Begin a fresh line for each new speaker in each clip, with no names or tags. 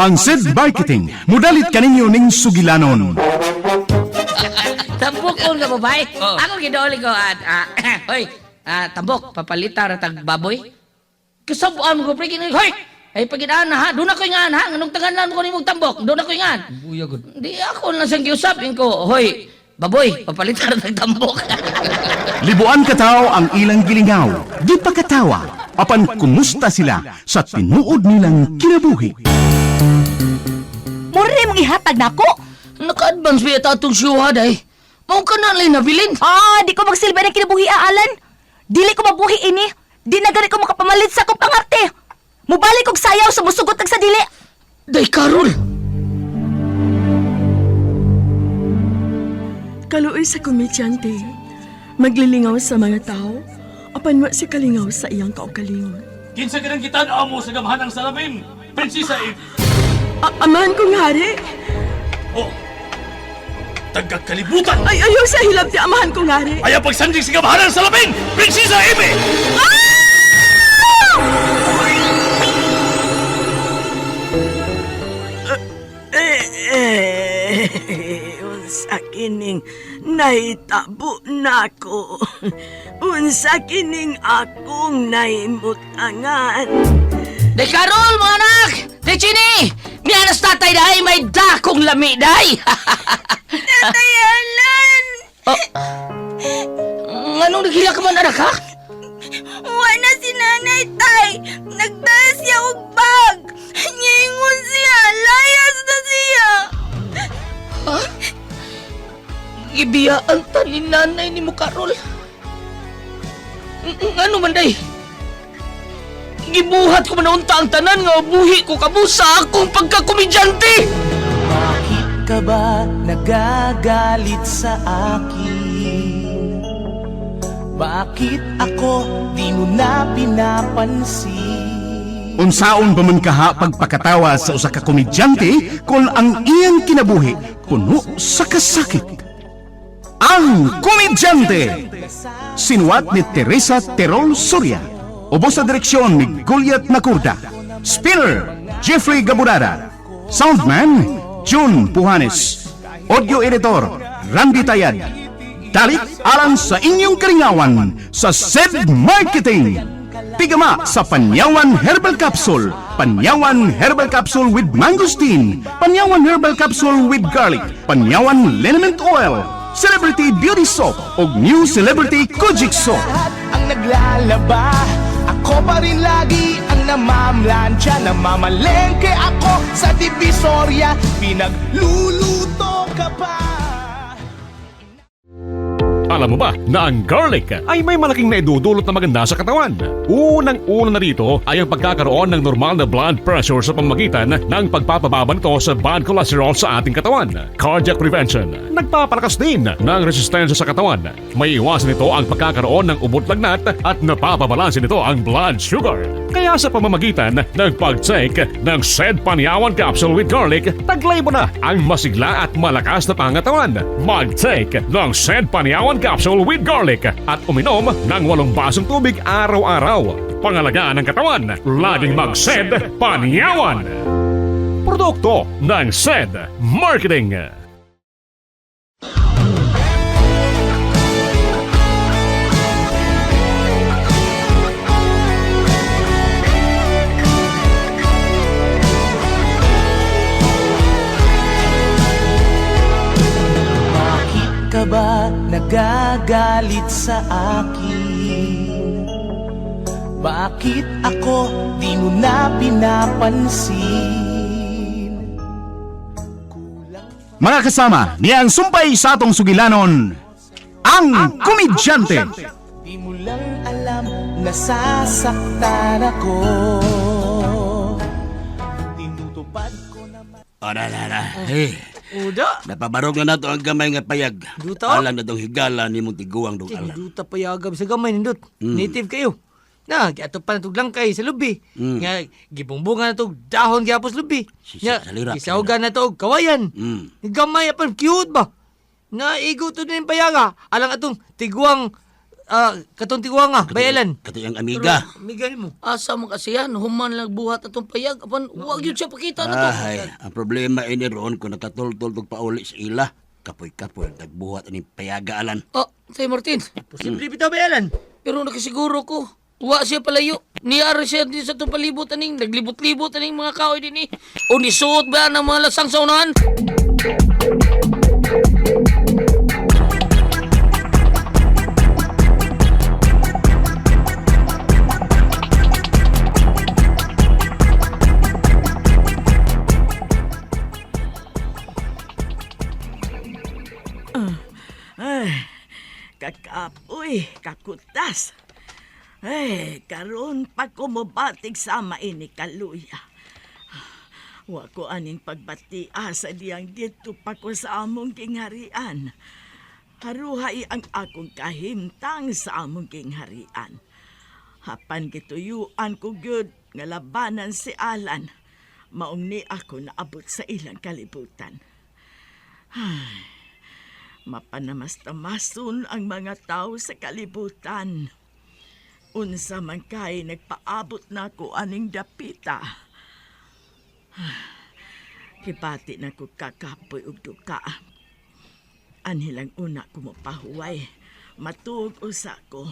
Ang SED Marketing, mudalit kaninyo ning sugilanon.
Tambok ko nga babae.
Oo.
Ako gidauli ko at hoy, tambok papalita ra tag baboy. Kasabuan mo ko pre kini hoy. Ay pagidaan na ha, doon ako ingan ha, nganong tanganan ko nimong tambok, doon ako ingan.
Buya gud.
Di ako lang sang giusapin ko, hoy, baboy, papalita ra tag tambok.
Libuan katao ang ilang gilingaw, di pa katawa, apan kumusta sila sa tinuod nilang kinabuhi.
Mura rin mong ihatag na ako.
Naka-advance ba ito itong syuha day? Mao ka na lang nabilin.
Di ko magsilbi ng kinabuhi, Alan. Dili ko mabuhi ini. Di na gani ko makapamalit sa akong pangarte. Mubalik kog sayaw sa musugot sa dili.
Day, Carol!
Kaluoy sa komedyante, maglilingaw sa mga tao, apan wa si kalingaw sa iyang kaugalingon.
Kinsa ganang gitan-aw mo sa gamhanang salamin, Prinsesa Eve.
Amahan kong hari,
Oh, tagakalibutan!
ay ayaw sa hilab ti amahan kong hari.
Ayaw pagsandig sa gamhanang salamin, Prinsesa Eve!
Unsa kining naitabo nako. Unsa kining akong naimutangan.
Day, Carol, mga anak! Day, Chini! Miyanas tatay dahi, may dakong lami dahi!
Tatay Alan!
Anong naghila ka man, anak, ha?
Wala si nanay, tay. Nagdala siya og bag. Nyingon siya. Layas na siya.
Ha? Ibiyaan ta ni nanay ni mo, Carol. Ano man, day? Gibuhat ko manaunta ang tanan nga buhi ko kabusa akong pagkakomedyante!
Bakit ka ba nagagalit sa akin? Bakit ako di mo na pinapansin?
Unsaon ba man kaha pagpakatawa sa usa ka komedyante kung ang iyang kinabuhi puno sa kasakit? Ang Komedyante! Sinuwat ni Teresa Terol Soria. Ubos sa direksyon ni Goliath Macurda. Spinner, Jeffrey Gaburada. Soundman, June Puhanes. Audio editor, Randy Tayad. Dalit alang sa inyong karingawan sa SED Marketing. Pigama sa Panyawan Herbal Capsule. Panyawan Herbal Capsule with Mangosteen. Panyawan Herbal Capsule with Garlic. Panyawan Liniment Oil. Celebrity Beauty Soap o New Celebrity Kojic Soap.
Lahat ang naglalaba, ako pa rin lagi ang namamlansya. Namamalengke ako sa Divisoria, pinagluluto ka pa.
Alam mo ba na ang garlic ay may malaking naidudulot na maganda sa katawan? Unang-una na rito ay ang pagkakaroon ng normal na blood pressure sa pamamagitan ng pagpapababa nito sa bad cholesterol sa ating katawan. Cardiac prevention. Nagpapalakas din ng resistensya sa katawan. May iwasan nito ang pagkakaroon ng ubot lagnat at napapabalansin nito ang blood sugar. Kaya sa pamamagitan ng pag-take ng SED Panyawan Capsule with Garlic, taglay mo na ang masigla at malakas na pangatawan. Mag-take ng SED Panyawan Capsule with Garlic at uminom ng 8 basong tubig araw-araw. Pangalagaan ng katawan, laging mag-SED Panyawan. Produkto ng SED Marketing.
Ka ba nagagalit sa akin? Bakit ako di mo na pinapansin?
Mga kasama, niyang sumpay sa atong sugilanon, ang Komedyante.
Di mo lang alam, nasasaktan ako. Tinutupad ko naman.
Uda.
Napabarog na nato ang gamay nga payag.
Duta?
Alang na tong higala ni mong tiguang dong alam.
Duta pa yagab sa gamay nindot. Native kayo. Na, giato pa na tog langkay sa lubi. Nga, gibungbunga na tog dahon gyapos lubi. Nga,
salira,
isauga na to og kawayan. Gamay apan cute ba? Na igo to din payaga. Alang atong tiguang katong tiguwa nga, bayalan.
Katong amiga.
Amiga mo.
Asa man kasi yan, human lang buhat atong payag. Apan, huwag yun siya pakita na to.
Ay, ang problema ini ron kung nakatultol og pauli sa ila. Kapoy-kapoy, nagbuhat ani payaga alan.
Oh, Tay Martin,
Posible bitaw bayalan.
pero nakasiguro ko. Wa siya palayo. Niyari siya din sa itong palibot aning. Naglibot-libot aning mga kaoy din eh. O nisuot ba ng mga lasang sa unahan?
Kakapoy, kakutas. Ay, karon pa ko mobatig sama ini kaluya. Wa ko aning pagbatia sa diyang dito pa ko sa among kingharian. Haruhay ang akong kahimtang sa among kingharian. Hapan gituyuan ko gyud nga labanan si Alan. Maong ni ako naabot sa ilang kalibutan. Ay, mapanamastamason ang mga tao sa kalibutan. Unsa man kay nagpaabot na ko aning dapita. Hipati na ko kakapoy og duka. Anhilang una ko mapahuway. Matuog usa ko.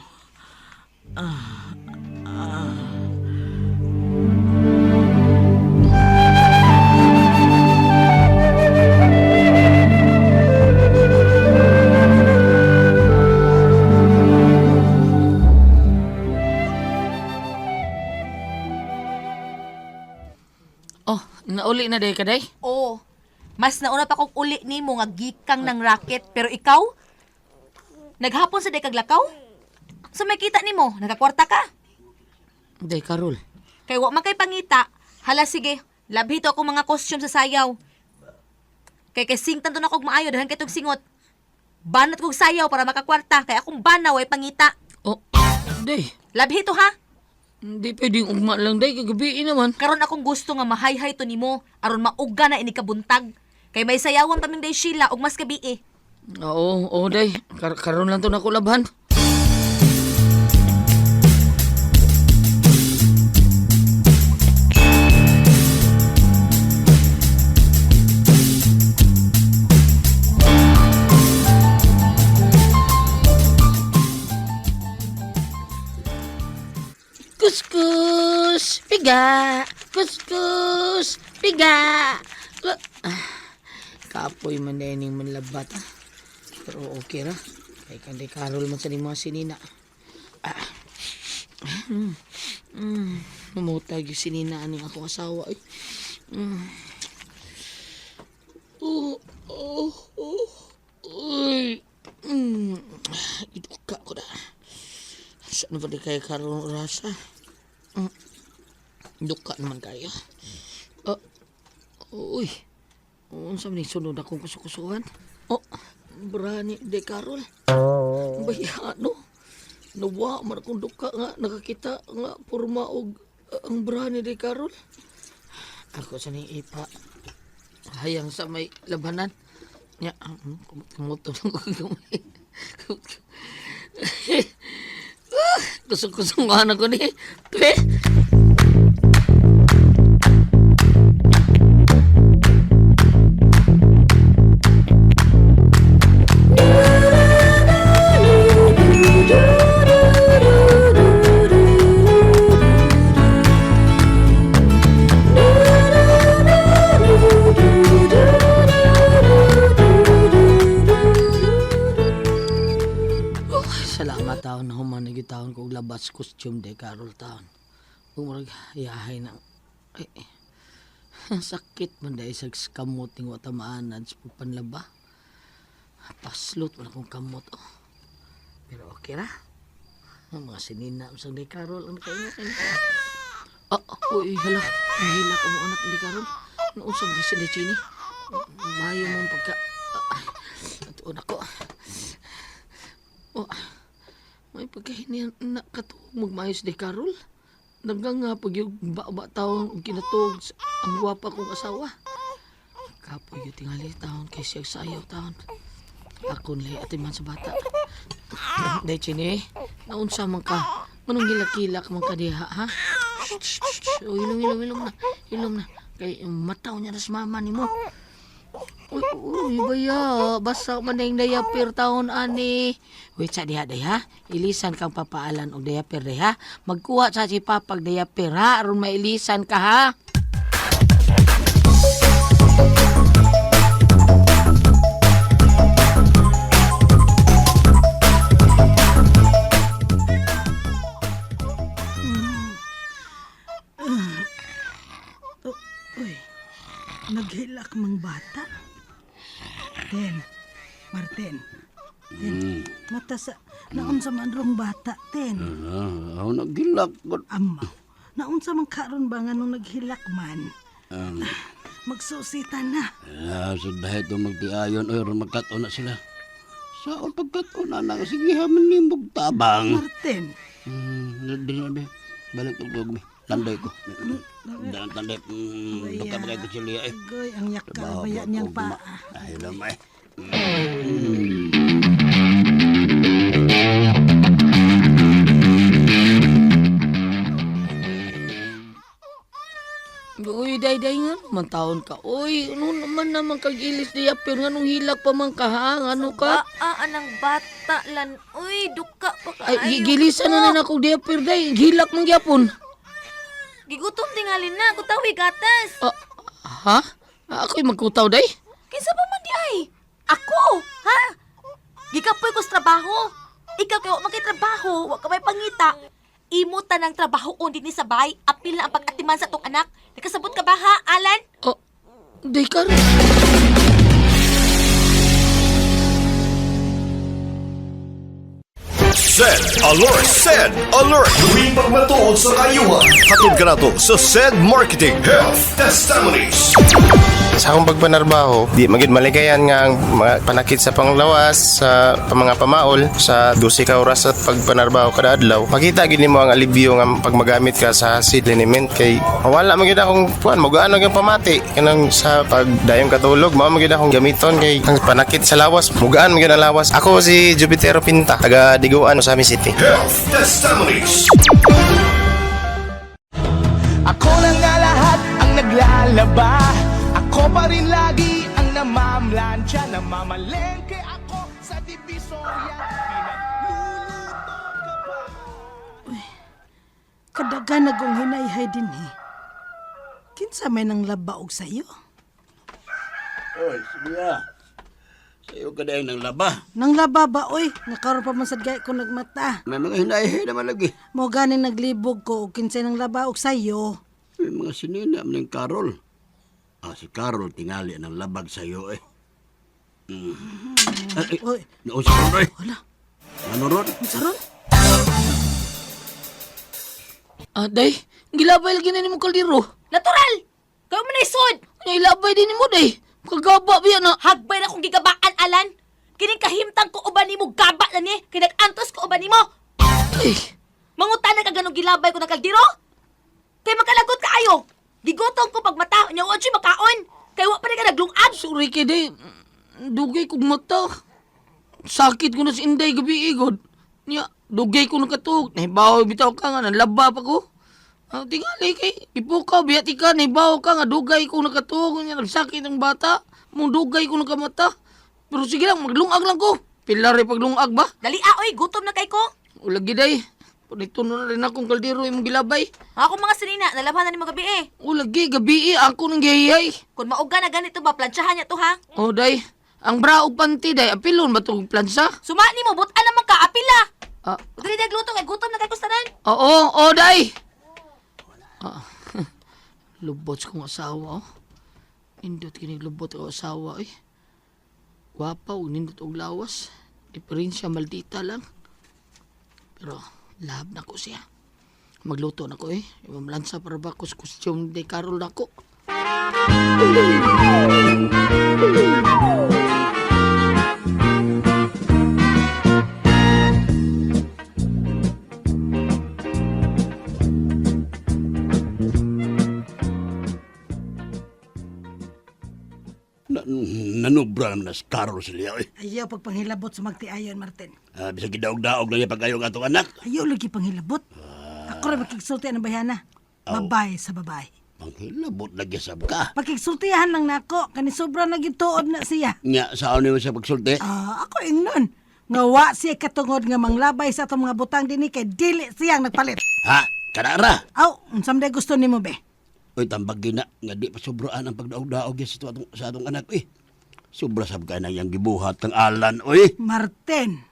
Oh, nauli na day ka day?
Oo. Mas nauna pa kong uli ni mo nga gikang ng racket. Pero ikaw, naghapon sa kag lakaw? So may kita ni mo, nagakwarta ka.
Day, Karol.
Kay wa man kay pangita, hala sige, labhito ako mga costume sa sayaw. Kay singtan to na kog maayo, dahan kay tog singot. Banat kog sayaw para makakwarta, kay akong banaw ay pangita.
Oh, day.
Labhito ha?
Hindi pwedeng ugma lang day, kagabi naman.
Karon akong gusto nga mahayhay to nimo aron mauga na ini kabuntag. Kay may sayawan paming day Sheila ug mas gabi eh.
Oo, day. Karon lang to na ko labhan. Kuskus, piga. Kuskus, piga. Kapoy man din yung manlabat. Pero okay ra. Kay kanday Karol man sa ni mga sinina. Mamutag yung sinina aning akong asawa. Iduka ko na. Saan ba di kayo Karol rasa? Duka naman kayo. Uy. Unsa man ni sunod akong kusukusuhan? Oh, brani de Karol. Bayano. Nawa man akong duka nga nakakita nga porma og ang brani de Karol. Ako sa ning ipa. Hayang sa may labanan. Nya, kumuto lang ko gamay. Kusong-kusong ko ni. Tuwe. Salamat taon na human nagitaon kong labas costume de Karol taon. Umurag yahay na. Sakit man dahil sa kamot ng watamaanan sa pagpanlaba. Paslot wala kong kamot. Oh. Pero okay ra. Ang mga sinina sa de Karol ang nakaingat. Uy, hala. Nahila ka mo anak de Karol. Nausang di sa de Chini. Mayo mong pagka... Atuon ako. May pagkahinian na katuog magmayos de Karol. Nanggang nga pag yung ba taon kinatog ang guwapa kong asawa. Kapoy yung tingali taon kay siya sayaw taon. Ako nilay atiman sa bata. Day, Chine, naunsa man ka. Manong hilak-hilak man ka diha, ha? Shh. O, ilom na. Ilom na. Kay, mataw niya na sa mama ni mo. Uy, baya. Basa man na yung dayapir taon, ani. Wait sa diha, day, ha? Ilisan kang papaalan o dayapir, day, ha? Magkuha sa si papag dayapir, ha? Aron mailisan ka, ha?
Uy, naghilak mang bata. Martin. Mata sa naunsa man rong bata,
Ako nagilak ko.
Ama, naunsa man karon ba nga nung naghilak man? Magsusita na.
So dahil ito magtiayon, magkato na sila. Saan pagkato na nga, sige haman ni tabang.
Martin,
Dinabi, balik ko gugmi. Tanday ko. Tanday, baka bagay ko sila eh.
goy, ang yakal baya niyang paa.
Ay naman eh.
Uy, day nga naman taon ka. Uy, ano naman kag-ilis dayapir nga nung hilak pa man ka, ha? Ano ka?
Anang bata lan. Uy, duka pa ka.
Ay, gilisan na na akong dayapir, day. Hilak man gyapon.
Gigutom tingalin na. Kutawi gatas.
Ha? Ako'y magkutaw, day?
Kinsa pa man di ay? Ako, ha? Gikapoy ko sa trabaho. Ikaw kayo magkitrabaho, wag ka may pangita. Imuta ng trabaho on din sa bahay, apil na ang pag-atiman sa tong anak. Nakasabot ka ba ha, Alan?
Day ka rin.
SED Alert! SED Alert! Tuwing pagmatuod sa kayuhan, hatid ka na to sa SED Marketing Health Testimonies.
Sa akong pagpanarbaho, di magid maligayan nga ang mga panakit sa panglawas, sa mga pamaol, sa 12 ka oras sa pagpanarbaho kada adlaw. Makita gid nimo ang alibyo nga pag magamit ka sa seed liniment kay wala magid akong kuan, magaan ang pamati kanang sa pagdayong katulog, mao magid akong gamiton kay ang panakit sa lawas, mugaan magid ang lawas. Ako si Jupitero Pinta, taga Diguan sa City.
Health Testimonies.
Ako na nga lahat ang naglalaba. Ako pa rin lagi ang namamlansya. Namamalengke ako sa Divisoria. Pinagluluto ka pa.
Kadaga nagong hinayhay din Kinsa may nang labaog sa'yo?
Oy, sige ah. Sa'yo ka dahil ng laba.
Nang laba ba, oy? Nakaroon pa man sa gay ko nagmata.
May mga hinahe naman lagi.
Mo ganing naglibog ko ug kinsay nang labaog sa'yo.
May mga sinina ng Carol. Si Carol tingali ng labag sa'yo eh.
Oy,
Nausap ko rin.
wala.
Ano ron?
Saron?
Day, gilabay lagi na ni mo kaldiro.
Natural! Kayo man isod!
Ilabay din ni mo, day. Kagaba biya na.
Hagbay na kong gigabaan, Alan. Kining kahimtang ko uban ni mo gaba na ni. Kinag-antos ko uban ni mo.
Ay,
Mangutan na ka ganong gilabay ko na kaldiro? Kay magkalagot ka ayo. Gigotong ko pag mata. Nyawad siya makaon. Kay wa pa rin ka naglungag.
sorry kay day. Dugay kong mata. Sakit ko na si Inday gabi igod. Nya, dugay ko na katug. Nahibaw bitaw ka nga, nalaba pa ko. Tingali kay, ipukaw, biyati ka, nahibaw ka nga, dugay ko na katug. Nya, nagsakit ang bata. Mong dugay ko na kamata. Pero sige lang, maglungag lang ko. Pilari paglungag ba?
Dali oy, gutom na kay ko.
Ulagi day. Punito na rin akong kaldero yung gilabay.
Ako mga sinina, nalaban na ni mo gabi eh.
Ulagi, gabi ako nang gihiyay.
Kung mauga na ganito ba, plansyahan niya to ha?
Oh, day. Ang bra og panty, day. Apilon ba itong plansa?
Suma ni mo, butan naman ka, apila.
Ah,
Dali nagluto kay gutom na kay kustanan.
oo, day. Lubot sa kong asawa, oh. Indot kinig lubot ang asawa, eh. Gwapa, o nindot og lawas. Diferensya, maldita lang. Pero, love na ko siya. Magluto na ko, eh. Mamlansa para ba ko sa costume de Carol na ko.
Nanubra naman na si Carol sila.
Ayaw pagpanghilabot sa magtiayon, Martin.
Bisag gidaog-daog lang niya pag ayong atong anak.
Ayaw lagi panghilabot. Ako rin makiksulti ng bayana. Babae sa babae.
Panghilabot lagi sab ka.
Pagkiksultihan lang nako. Kani sobra na gituod na siya.
Nga, saan niyo siya pagsulti?
Ako ingnon. Nga wa siya katungod nga manglabay sa atong mga butang dinhi kay dili siyang nagpalit.
Ha? Kanara?
Aw, unsam day gusto nimo be?
Uy, tambag gina. Nga di pa sobraan ang pagdaog-daog yan sa atong anak. Sobra sab ka na yung gibuhat ng Alan. Uy!
Martin.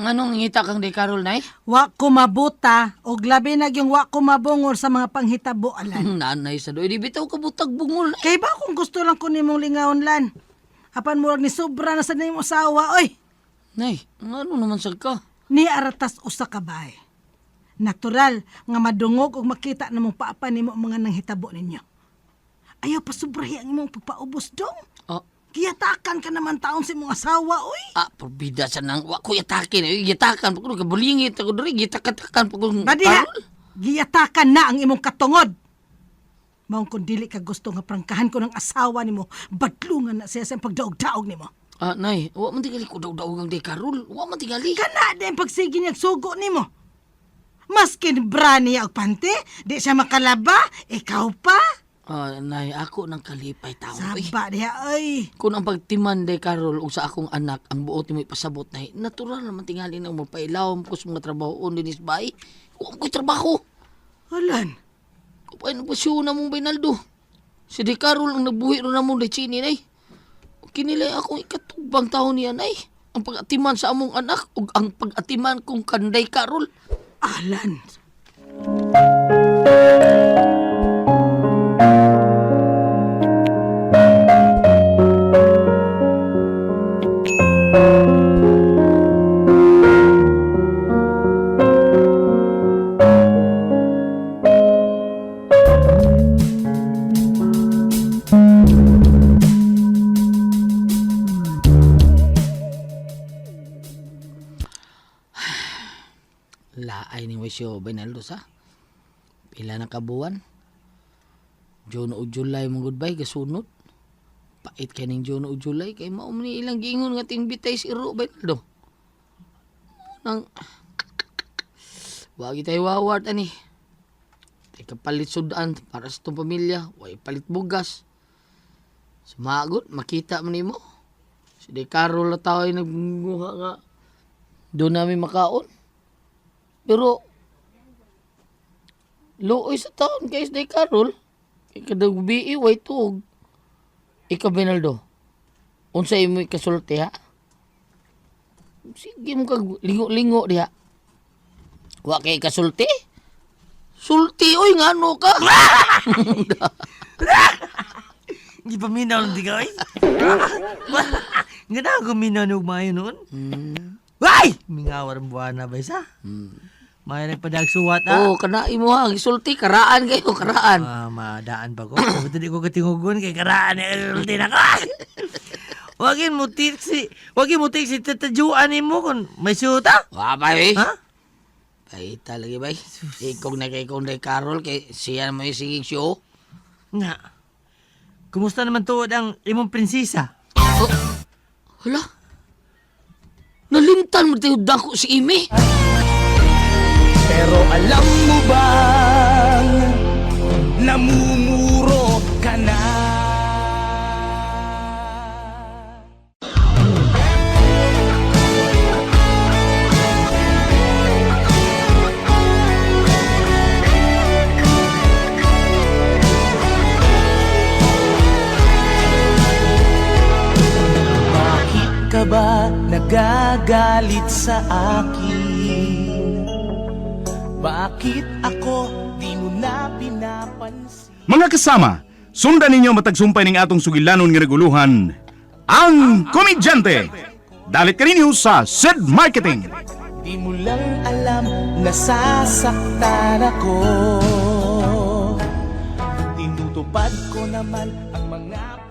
Anong ngita kang di Carol, nay?
Wa ko mabuta og labi na yung wa ko mabungol sa mga panghitabo alan.
Nanay sa doy, di bitaw ka butag bungol.
Kay ba kung gusto lang ko nimong lingawon lan? Apan murag ni sobra na sa nimo asawa, oy.
Nay, ano naman sa ka?
Ni aratas usa ka bae. Natural nga madungog og makita namong paapa nimo mga nanghitabo ninyo. Ayaw pa sobrahi ang imong pagpaubos dong. Giyatakan ka naman taon sa imong asawa, oy.
Probida sa nang wa ko yatakin. Giyatakan pa ko kabulingit ako diri, giyatakan pa ko.
Badiha, giyatakan na ang imong katungod. Maong kung dili ka gusto nga prangkahan ko ng asawa nimo, badlungan na siya sa pagdaog-daog nimo.
Nay, wa man tingali ko daog-daog ang di Carol. Wa man tingali.
Kana din pagsige niya sugo nimo. Maskin bra niya og panty, di siya makalaba, ikaw pa.
Nay, ako nang kalipay tao.
Saba diha, ay.
Kung ang pagtiman day Carol o sa akong anak, ang buot mo ipasabot na natural naman tingali na magpailawom ko sa mga trabaho din is bay. Huwag ko'y trabaho.
Alan?
Kapay na pasyo na mong Baynaldo. Si day Carol ang nagbuhi ro na mong lechini, nay. Kinilay akong ikatubang taon niya, nay. Ang pag-atiman sa among anak o ang pag-atiman kong kanday Carol.
Alan.
Laay ni Wisyo Baynaldo sa. Pila na kabuan. June o July mong goodbye, gasunod. Pait kay ning June o July, kay maum ni ilang gingon nga ting bitay si Ro Baynaldo. Nang wagi tayo wawart ani. Tay kapalit sudan para sa itong pamilya, way palit bugas. Sumagot, makita mo nimo. Si De Carol na tao ay nagmunga nga. Doon namin makaon. Pero, looy sa taon kay Day Carol, ikadagbi way tuog. Ikaw, Baynaldo, unsay mo ikasulti, ha? Sige mo kag lingo-lingo diha. Wa kay kasulti? Sulti, oy, nga ano ka?
Hindi pa minaw ng digay? Nga na ako minaw ng mayo noon? Ay! Mingawar ang buwan na ba isa? May nagpadagsuwat
kanai mo ha. Gisulti, karaan kayo, karaan.
Madaan pa ko. Ba't hindi ko katingugon kay karaan sulti na ka? Wagin mo tiksi tatajuan mo kung may suta.
Wabay,
ha?
Paita lagi bay. Ikog na kay Day Carol, kay siya naman yung sigig show.
Nga. Kumusta naman tuod ang imong prinsesa?
Hala? Nalimtan mo tayo dako si Imi.
Pero alam mo bang namumuro ka na? Bakit ka ba nagagalit sa akin? Bakit ako di mo na pinapansin?
Mga kasama, sundan ninyo matagsumpay ning atong sugilanon nga reguluhan, ang Komedyante. Dalit ka ninyo sa SED Marketing.
Di mo lang alam na nasasaktan ako. Tinutupad ko naman ang mga